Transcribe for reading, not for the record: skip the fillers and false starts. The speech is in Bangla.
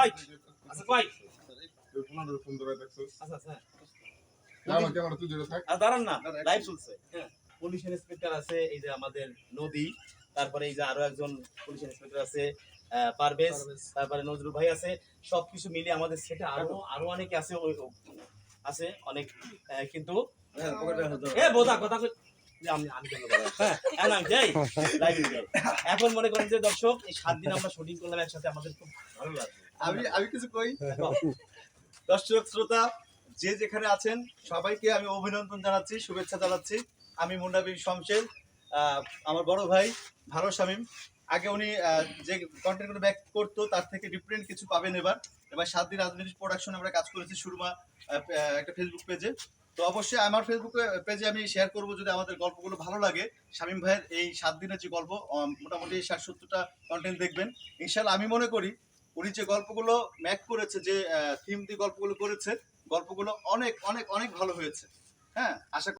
কয় আচ্ছা কয় আচ্ছা আচ্ছা দাঁড়ান না, লাইভ চলছে। হ্যাঁ, পুলিশ ইন্সপেক্টর আছে, এই যে আমাদের নদী, তারপরে এই যে আরো একজন পুলিশ ইন্সপেক্টর আছে পারভেজ, তারপরে নজরুল ভাই আছে। সবকিছু মিলে আমাদের সেটা আরো আরো অনেকে আছে, আছে অনেক। কিন্তু বোঝা কথা যে আমি আমি কেন বলবো? হ্যাঁ আমি যাই লাইভ যাই। এখন মনে করেন যে দর্শক, এই 7 দিন আমরা শুটিং করলাম একসাথে, আমাদের খুব ভালো লাগছে। আমি কিছু কই। দর্শক শ্রোতা যে যেখানে আছেন সবাইকে আমি অভিনন্দন জানাচ্ছি, শুভেচ্ছা জানাচ্ছি। আমি মুন্নাবীর শমশের, আমার বড় ভাই ভালো শামীম। আগে উনি যে কন্টেন্টগুলো ব্যাক করতো তার থেকে ডিফারেন্ট কিছু পাবেন এবার। 7 দিন রাজনীতি প্রোডাকশন আমরা কাজ করেছি সুরমা একটা ফেসবুক পেজে। তো অবশ্যই আমার ফেসবুক পেজে আমি শেয়ার করব, যদি আমাদের গল্পগুলো ভালো লাগে। শামীম ভাইয়ের এই 7 দিনের যে গল্প, মোটামুটি 60-70টা কন্টেন্ট দেখবেন ইনশাল্লাহ। আমি মনে করি উনি যে গল্পগুলো ম্যাক করেছে, যে থিম দিয়ে গল্পগুলো করেছে, গল্পগুলো অনেক অনেক অনেক ভালো হয়েছে। হ্যাঁ, আশা